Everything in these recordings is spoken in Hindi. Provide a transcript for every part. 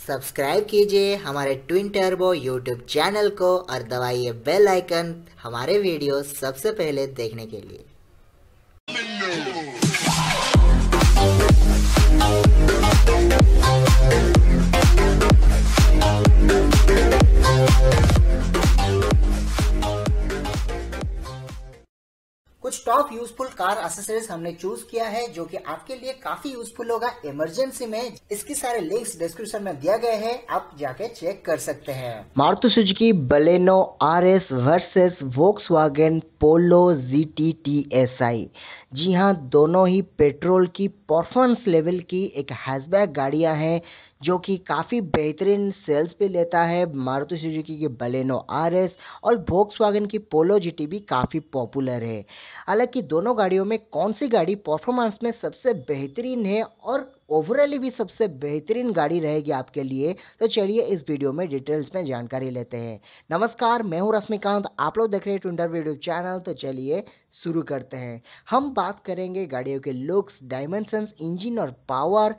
सब्सक्राइब कीजिए हमारे ट्विन टर्बो यूट्यूब चैनल को और दबाइए बेल आइकन हमारे वीडियो सबसे पहले देखने के लिए। कुछ टॉप यूजफुल कार एक्सेसरीज हमने चूज किया है जो कि आपके लिए काफी यूजफुल होगा इमरजेंसी में। इसके सारे लिंक्स डिस्क्रिप्शन में दिया गए हैं, आप जाके चेक कर सकते हैं। Maruti Suzuki Baleno RS versus Volkswagen Polo GT/TSI। जी हाँ, दोनों ही पेट्रोल की परफॉर्मेंस लेवल की एक हैचबैक गाड़ियां हैं जो कि काफ़ी बेहतरीन सेल्स पे लेता है। मारुति सुजुकी की बलेनो आरएस और वोक्सवैगन की पोलो जीटी भी काफ़ी पॉपुलर है। हालांकि दोनों गाड़ियों में कौन सी गाड़ी परफॉर्मेंस में सबसे बेहतरीन है और ओवरऑली भी सबसे बेहतरीन गाड़ी रहेगी आपके लिए, तो चलिए इस वीडियो में डिटेल्स में जानकारी लेते हैं। नमस्कार, मैं हूं रश्मिकांत, आप लोग देख रहे हैं ट्विंटर वीडियो चैनल। तो चलिए शुरू करते हैं। हम बात करेंगे गाड़ियों के लुक्स, डायमेंशंस, इंजन और पावर।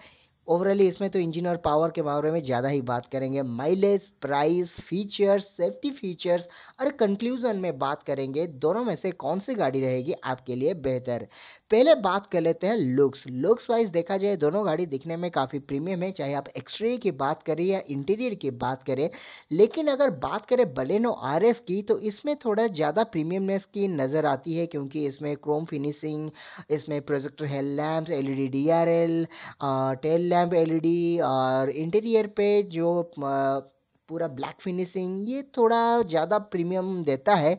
ओवरऑली इसमें तो इंजन और पावर के बारे में ज़्यादा ही बात करेंगे। Mileage, price, features, safety features और कंक्लूजन में बात करेंगे दोनों में से कौन सी गाड़ी रहेगी आपके लिए बेहतर। पहले बात कर लेते हैं लुक्स वाइज देखा जाए दोनों गाड़ी दिखने में काफ़ी प्रीमियम है, चाहे आप एक्सटीरियर की बात करें या इंटीरियर की बात करें। लेकिन अगर बात करें बलेनो आरएस की तो इसमें थोड़ा ज़्यादा प्रीमियमनेस की नज़र आती है, क्योंकि इसमें क्रोम फिनिशिंग, इसमें projector head lamps, LED DRL, tail lamp LED और इंटीरियर पे जो पूरा ब्लैक फिनिशिंग, ये थोड़ा ज़्यादा प्रीमियम देता है।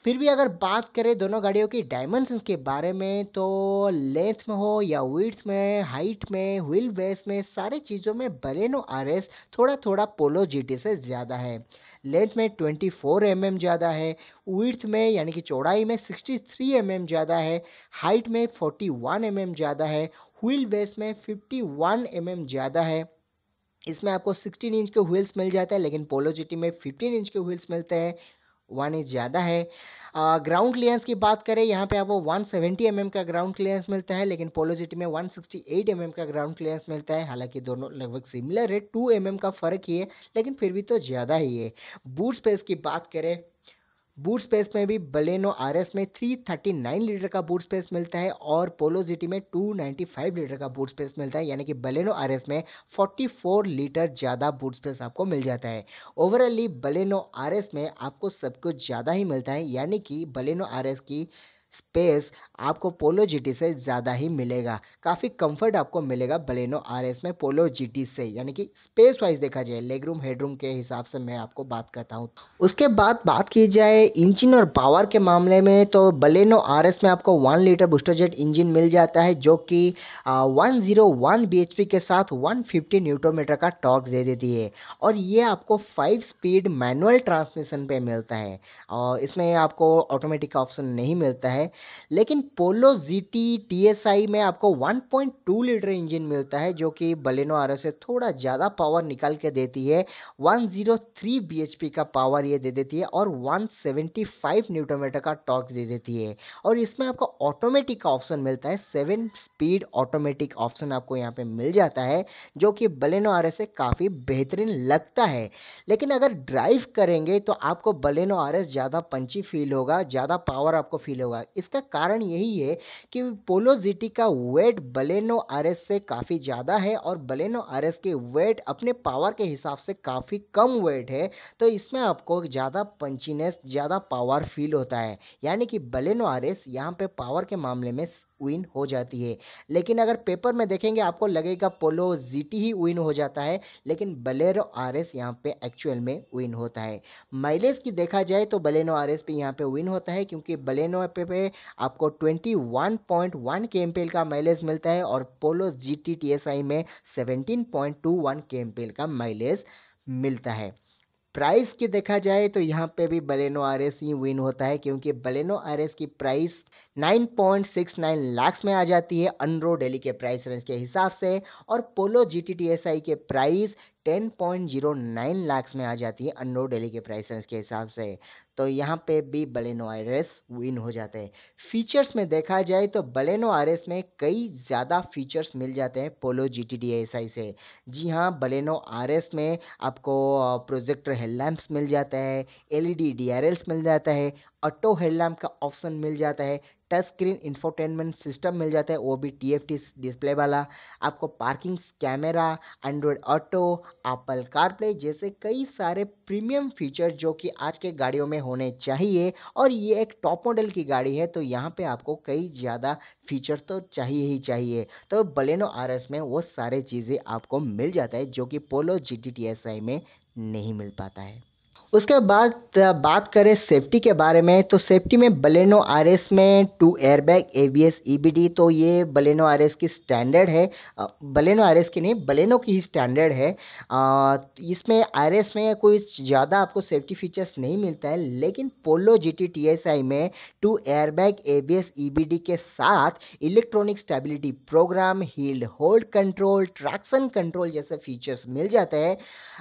फिर भी अगर बात करें दोनों गाड़ियों की डायमेंशंस के बारे में तो लेंथ में हो या विड्थ में, हाइट में, व्हील बेस में, सारी चीज़ों में बलेनो आरएस थोड़ा थोड़ा पोलो जीटी से ज़्यादा है। लेंथ में 24 mm ज़्यादा है, विड्थ में यानी कि चौड़ाई में 63 mm ज़्यादा है, हाइट में 41 mm ज़्यादा है, व्हील बेस में 51 mm ज़्यादा है। इसमें आपको 16 इंच के व्हील्स मिल जाते हैं, लेकिन पोलो जीटी में 15 इंच के व्हील्स मिलते हैं, 1 इंच ज़्यादा है। ग्राउंड क्लियरेंस की बात करें, यहाँ पे आपको 170 mm का ग्राउंड क्लियरेंस मिलता है, लेकिन पोलो जीटी में 168 mm का ग्राउंड क्लियरेंस मिलता है। हालांकि दोनों लगभग सिमिलर है, 2 mm का फ़र्क ही है, लेकिन फिर भी तो ज़्यादा ही है। बूट स्पेस की बात करें, बूट स्पेस में भी बलेनो आरएस में 339 लीटर का बूट स्पेस मिलता है और पोलो जीटी में 295 लीटर का बूट स्पेस मिलता है, यानी कि बलेनो आरएस में 44 लीटर ज़्यादा बूट स्पेस आपको मिल जाता है। ओवरऑली बलेनो आरएस में आपको सब कुछ ज़्यादा ही मिलता है, यानी कि बलेनो आरएस की स्पेस आपको पोलो जीटी से ज़्यादा ही मिलेगा। काफ़ी कंफर्ट आपको मिलेगा बलेनो आरएस में पोलो जीटी से, यानी कि स्पेस वाइज देखा जाए, लेगरूम हेडरूम के हिसाब से मैं आपको बात करता हूँ। उसके बाद बात की जाए इंजन और पावर के मामले में तो बलेनो आरएस में आपको 1 लीटर बूस्टर जेट इंजन मिल जाता है, जो कि 101 bhp के साथ 150 न्यूटन मीटर का टॉर्क दे देती है, और ये आपको 5 स्पीड मैनुअल ट्रांसमिशन पे मिलता है और इसमें आपको ऑटोमेटिक ऑप्शन नहीं मिलता है। लेकिन पोलो GT/TSI में आपको 1.2 लीटर इंजन मिलता है, जो कि बलेनो आरएस से थोड़ा ज़्यादा पावर निकाल के देती है। 103 bhp का पावर ये दे देती है और 175 न्यूटन मीटर का टॉर्क दे देती है, और इसमें आपको ऑटोमेटिक ऑप्शन मिलता है। 7 स्पीड ऑटोमेटिक ऑप्शन आपको यहाँ पे मिल जाता है, जो कि बलेनो आरएस से काफ़ी बेहतरीन लगता है। लेकिन अगर ड्राइव करेंगे तो आपको बलेनो आरएस ज़्यादा पंची फील होगा, ज़्यादा पावर आपको फील होगा। इसका कारण यही है कि पोलो जीटी का वेट बलेनो आरएस से काफ़ी ज़्यादा है और बलेनो आरएस के वेट अपने पावर के हिसाब से काफ़ी कम वेट है, तो इसमें आपको ज़्यादा पंचीनेस, ज़्यादा पावर फील होता है, यानी कि बलेनो आरएस यहाँ पे पावर के मामले में विन हो जाती है। लेकिन अगर पेपर में देखेंगे आपको लगेगा पोलो जीटी ही विन हो जाता है, लेकिन बलेनो आरएस यहाँ पे एक्चुअल में विन होता है। माइलेज की देखा जाए तो बलेनो आरएस पे यहाँ पे विन होता है, क्योंकि बलेनो पे आपको 21.1 kmpl का माइलेज मिलता है और पोलो GT/TSI में 17.21 kmpl का माइलेज मिलता है। प्राइस की देखा जाए तो यहाँ पे भी बलेनो आरएस ही विन होता है, क्योंकि बलेनो आरएस की प्राइस 9.69 लाख में आ जाती है अनरोड डेली के प्राइस रेंज के हिसाब से, और पोलो GT/TSI के प्राइस 10.09 लाख में आ जाती है अनरोड डेली के प्राइसेस के हिसाब से। तो यहाँ पे भी बलेनो आरएस विन हो जाते हैं। फीचर्स में देखा जाए तो बलेनो आरएस में कई ज़्यादा फीचर्स मिल जाते हैं पोलो GT/DSi से। जी हाँ, बलेनो आरएस में आपको प्रोजेक्टर हेडलैम्प्स मिल जाता है, LED DRLs मिल जाता है, ऑटो हेडलैम्प का ऑप्शन मिल जाता है, टच स्क्रीन इंफोटेनमेंट सिस्टम मिल जाता है, वो भी TFT डिस्प्ले वाला। आपको parking camera, Android auto, Apple CarPlay जैसे कई सारे प्रीमियम फीचर जो कि आज के गाड़ियों में होने चाहिए, और ये एक टॉप मॉडल की गाड़ी है तो यहाँ पे आपको कई ज़्यादा फीचर तो चाहिए ही चाहिए। तो बलेनो आरएस में वो सारे चीज़ें आपको मिल जाता है जो कि पोलो GT/DSi में नहीं मिल पाता है। उसके बाद बात करें सेफ्टी के बारे में, तो सेफ्टी में बलेनो आरएस में 2 एयरबैग, ABS, EBD, तो ये बलेनो आरएस की स्टैंडर्ड है। बलेनो आरएस की नहीं, बलेनो की ही स्टैंडर्ड है। इसमें आरएस में कोई ज़्यादा आपको सेफ्टी फीचर्स नहीं मिलता है, लेकिन पोलो GT/DSi में 2 एयरबैग, ABS, EBD के साथ electronic stability program, heel hold control, traction control जैसे फीचर्स मिल जाते हैं।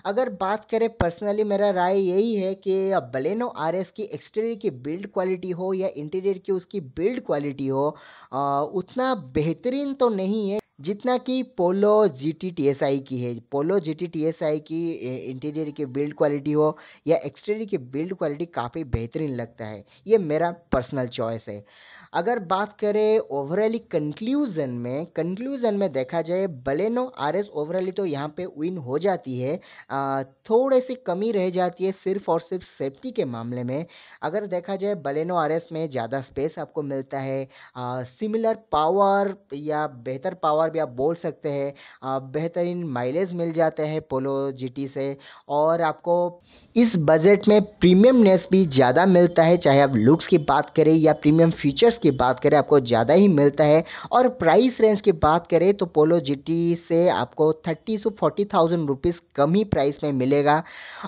अगर बात करें पर्सनली, मेरा राय यही है कि बलेनो आरएस की एक्सटीरियर की बिल्ड क्वालिटी हो या इंटीरियर की उसकी बिल्ड क्वालिटी हो, उतना बेहतरीन तो नहीं है जितना कि पोलो GT/DSi की है। पोलो GT/DSi की इंटीरियर की बिल्ड क्वालिटी हो या एक्सटीरियर की बिल्ड क्वालिटी काफ़ी बेहतरीन लगता है। ये मेरा पर्सनल चॉइस है। अगर बात करें ओवरऑली कंक्लूजन में देखा जाए, बलेनो आरएस ओवरऑली तो यहाँ पे विन हो जाती है। थोड़ी सी कमी रह जाती है सिर्फ और सिर्फ सेफ्टी के मामले में। अगर देखा जाए बलेनो आरएस में ज़्यादा स्पेस आपको मिलता है, सिमिलर पावर या बेहतर पावर भी आप बोल सकते हैं, बेहतरीन माइलेज मिल जाते हैं पोलो GT से, और आपको इस बजट में प्रीमियमनेस भी ज़्यादा मिलता है। चाहे आप लुक्स की बात करें या प्रीमियम फीचर्स की बात करें, आपको ज़्यादा ही मिलता है। और प्राइस रेंज की बात करें तो पोलो GT से आपको 30 से 40,000 रुपीज़ कम ही प्राइस में मिलेगा।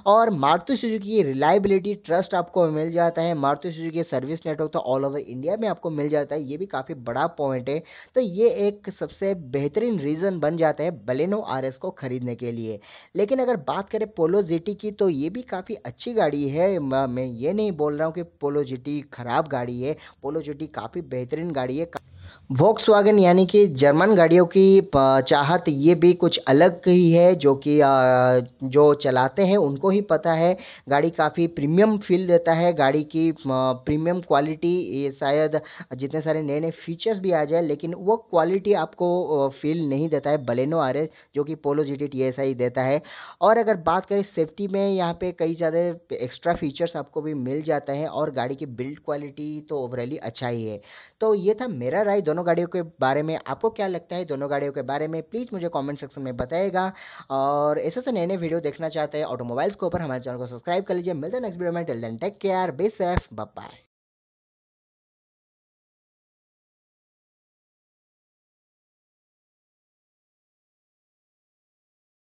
और मारुति सुजुकी की रिलायबिलिटी, ट्रस्ट आपको मिल जाता है। मारुति सुजुकी सर्विस नेटवर्क तो ऑल ओवर इंडिया में आपको मिल जाता है, ये भी काफ़ी बड़ा पॉइंट है। तो ये एक सबसे बेहतरीन रीज़न बन जाता है बलेनो आरएस को खरीदने के लिए। लेकिन अगर बात करें पोलो GT की, तो ये भी काफ़ी अच्छी गाड़ी है। मैं ये नहीं बोल रहा हूँ कि पोलो GT खराब गाड़ी है, पोलो GT काफ़ी बेहतरीन गाड़ी है। वोक्सवागन यानी कि जर्मन गाड़ियों की चाहत ये भी कुछ अलग ही है, जो कि जो चलाते हैं उनको ही पता है। गाड़ी काफ़ी प्रीमियम फील देता है, गाड़ी की प्रीमियम क्वालिटी, ये शायद जितने सारे नए नए फीचर्स भी आ जाए लेकिन वो क्वालिटी आपको फील नहीं देता है बलेनो आरएस, जो कि पोलो GT/DSi देता है। और अगर बात करें सेफ्टी में, यहाँ पे कई ज़्यादा एक्स्ट्रा फीचर्स आपको भी मिल जाता है, और गाड़ी की बिल्ड क्वालिटी तो ओवरऑली अच्छा ही है। तो ये था मेरा राय दोनों गाड़ियों के बारे में। आपको क्या लगता है दोनों गाड़ियों के बारे में, प्लीज़ मुझे कमेंट सेक्शन में बताइएगा। और ऐसे से नए नए वीडियो देखना चाहते हैं ऑटोमोबाइल्स के ऊपर, हमारे चैनल को सब्सक्राइब कर लीजिए। मिलते हैं नेक्स्ट वीडियो में। Till then take care, be safe, bye bye.